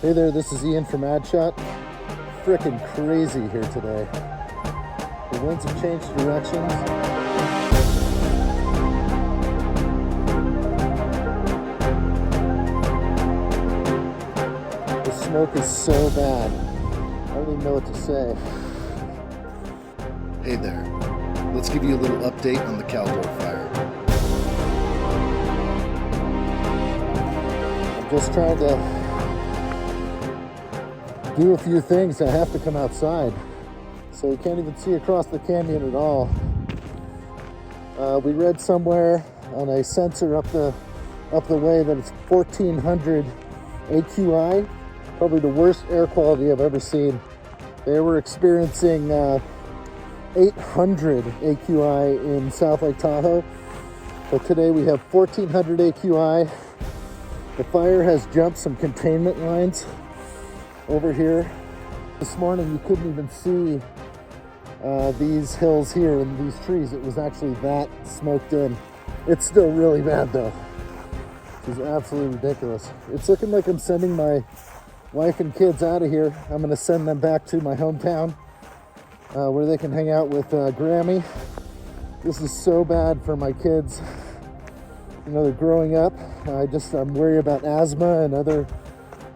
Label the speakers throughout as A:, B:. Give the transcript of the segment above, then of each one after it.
A: Hey there, this is Ian from addshot. Frickin' crazy here today. The winds have changed directions. The smoke is so bad. I don't even know what to say.
B: Hey there. Let's give you a little update on the Caldor Fire.
A: I'm just trying to do a few things. I have to come outside, so you can't even see across the canyon at all. We read somewhere on a sensor up the way that it's 1400 AQI, probably the worst air quality I've ever seen. They were experiencing 800 AQI in South Lake Tahoe, but today we have 1400 AQI. The fire has jumped some containment lines over here. This morning you couldn't even see these hills here and these trees. It was actually that smoked in. It's still really bad though. It's absolutely ridiculous. It's looking like I'm sending my wife and kids out of here. I'm gonna send them back to my hometown where they can hang out with Grammy. This is so bad for my kids. You know, they're growing up. I'm worried about asthma and other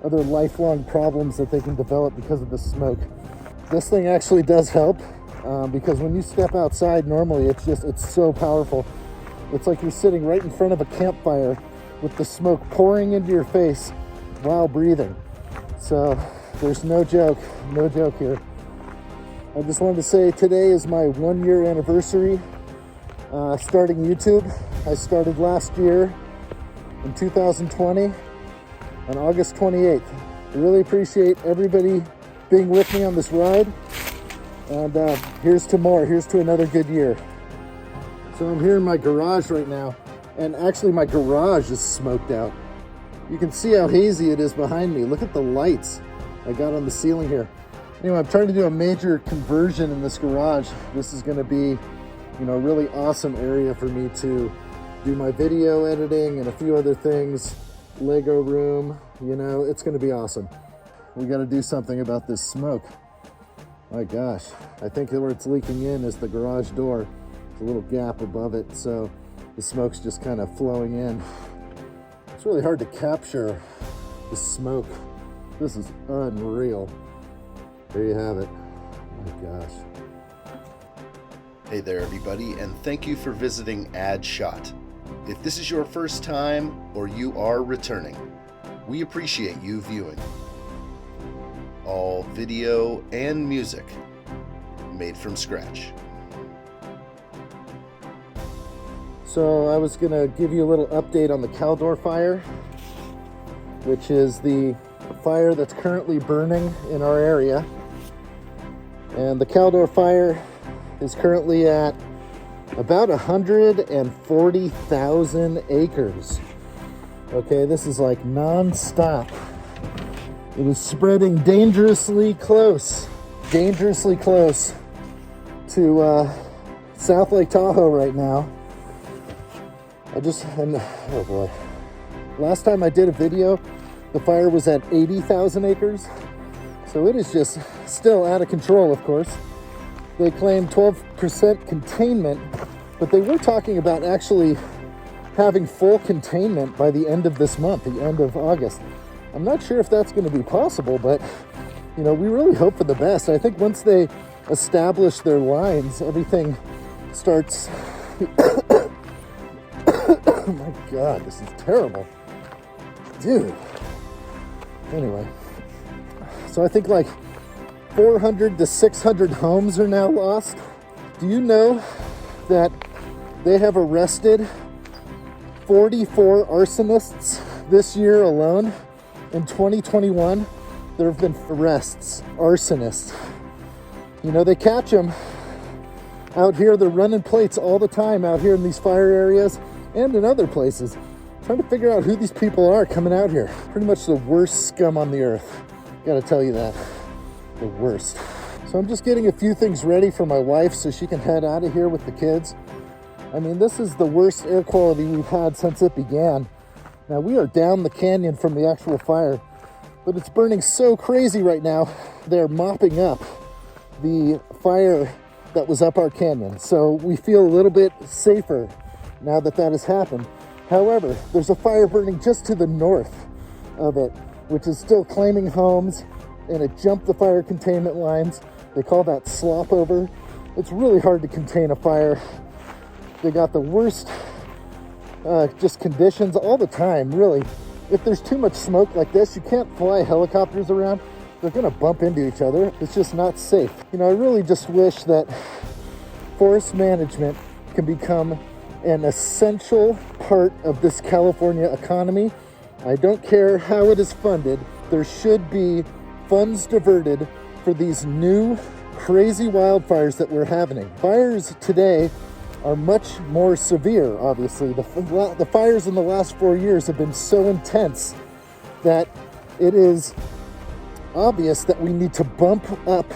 A: lifelong problems that they can develop because of the smoke. This thing actually does help because when you step outside normally, it's so powerful. It's like you're sitting right in front of a campfire with the smoke pouring into your face while breathing. So there's no joke here. I just wanted to say today is my 1-year anniversary starting YouTube. I started last year in 2020. On August 28th. I really appreciate everybody being with me on this ride. And here's to more. Here's to another good year. So I'm here in my garage right now. And actually my garage is smoked out. You can see how hazy it is behind me. Look at the lights I got on the ceiling here. Anyway, I'm trying to do a major conversion in this garage. This is going to be, a really awesome area for me to do my video editing and a few other things. Lego room, it's going to be awesome. We got to do something about this smoke. My gosh, I think where it's leaking in is the garage door. There's a little gap above it, so the smoke's just kind of flowing in. It's really hard to capture the smoke. This is unreal. There you have it. Oh my gosh.
B: Hey there, everybody, and thank you for visiting addshot. If this is your first time or you are returning, we appreciate you viewing. All video and music made from scratch.
A: So I was going to give you a little update on the Caldor Fire, which is the fire that's currently burning in our area. And the Caldor Fire is currently at about 140,000 acres. Okay, this is like non-stop. It is spreading dangerously close to South Lake Tahoe right now. Oh boy. Last time I did a video, the fire was at 80,000 acres. So it is just still out of control, of course. They claim 12% containment, but they were talking about actually having full containment by the end of this month, the end of August. I'm not sure if that's going to be possible, but we really hope for the best. I think once they establish their lines, everything starts. Oh my God, this is terrible, dude. Anyway, so I think like 400 to 600 homes are now lost. Do you know that they have arrested 44 arsonists this year alone? In 2021, there have been arrests, arsonists. They catch them out here. They're running plates all the time out here in these fire areas and in other places. Trying to figure out who these people are coming out here. Pretty much the worst scum on the earth. Gotta tell you that. The worst. So I'm just getting a few things ready for my wife so she can head out of here with the kids. I mean, this is the worst air quality we've had since it began. Now, we are down the canyon from the actual fire, but it's burning so crazy right now. They're mopping up the fire that was up our canyon. So we feel a little bit safer now that that has happened. However, there's a fire burning just to the north of it, which is still claiming homes, and it jumped the fire containment lines. They call that slop over. It's really hard to contain a fire. They got the worst just conditions all the time, really. If there's too much smoke like this, you can't fly helicopters around. They're gonna bump into each other. It's just not safe. You know, I really just wish that forest management can become an essential part of this California economy. I don't care how it is funded. There should be funds diverted for these new crazy wildfires that we're having. Fires today are much more severe, obviously. The fires in the last 4 years have been so intense that it is obvious that we need to bump up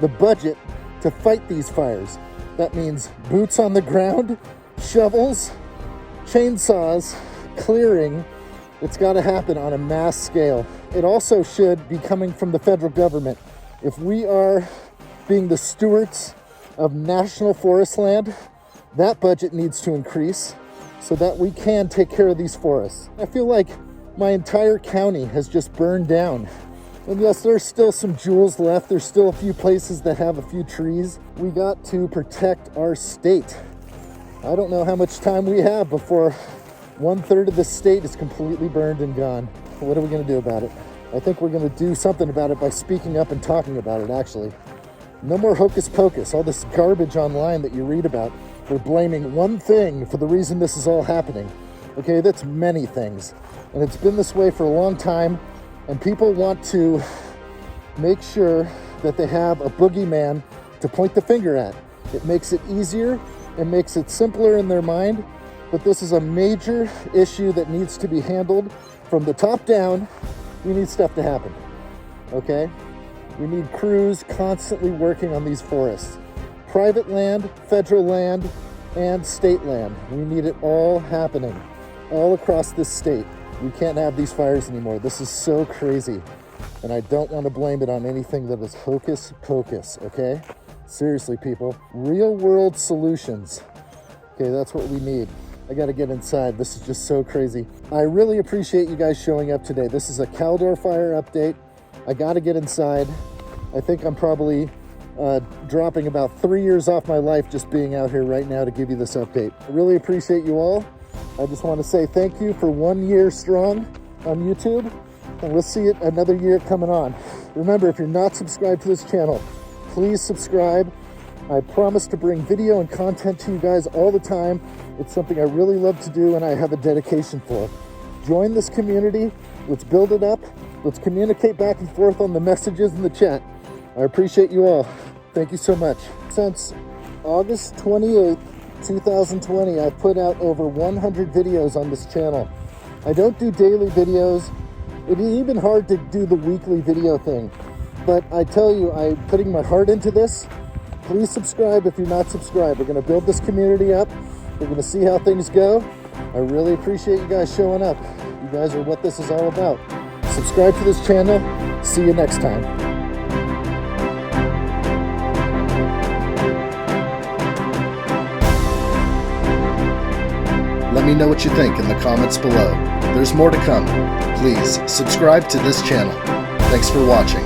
A: the budget to fight these fires. That means boots on the ground, shovels, chainsaws, clearing. It's got to happen on a mass scale. It also should be coming from the federal government. If we are being the stewards of national forest land, that budget needs to increase so that we can take care of these forests. I feel like my entire county has just burned down. And yes, there's still some jewels left. There's still a few places that have a few trees. We got to protect our state. I don't know how much time we have before 1/3 of the state is completely burned and gone. What are we gonna do about it? I think we're gonna do something about it by speaking up and talking about it, actually. No more hocus pocus, all this garbage online that you read about. They're blaming one thing for the reason this is all happening. Okay, that's many things. And it's been this way for a long time, and people want to make sure that they have a boogeyman to point the finger at. It makes it easier, it makes it simpler in their mind, but this is a major issue that needs to be handled from the top down. We need stuff to happen, okay? We need crews constantly working on these forests. Private land, federal land, and state land. We need it all happening all across this state. We can't have these fires anymore. This is so crazy. And I don't want to blame it on anything that is hocus pocus, okay? Seriously, people. Real world solutions. Okay, that's what we need. I gotta get inside. This is just so crazy. I really appreciate you guys showing up today. This is a Caldor Fire update. I gotta get inside. I think I'm probably dropping about 3 years off my life just being out here right now to give you this update. I really appreciate you all. I just want to say thank you for 1 year strong on YouTube, and we'll see it another year coming on. Remember, if you're not subscribed to this channel, please subscribe. I promise to bring video and content to you guys all the time. It's something I really love to do and I have a dedication for. Join this community. Let's build it up. Let's communicate back and forth on the messages in the chat. I appreciate you all. Thank you so much. Since August 28th, 2020, I've put out over 100 videos on this channel. I don't do daily videos. It is even hard to do the weekly video thing. But I tell you, I'm putting my heart into this. Please subscribe if you're not subscribed. We're gonna build this community up. We're gonna see how things go. I really appreciate you guys showing up. You guys are what this is all about. Subscribe to this channel. See you next time.
B: Let me know what you think in the comments below. There's more to come. Please subscribe to this channel. Thanks for watching.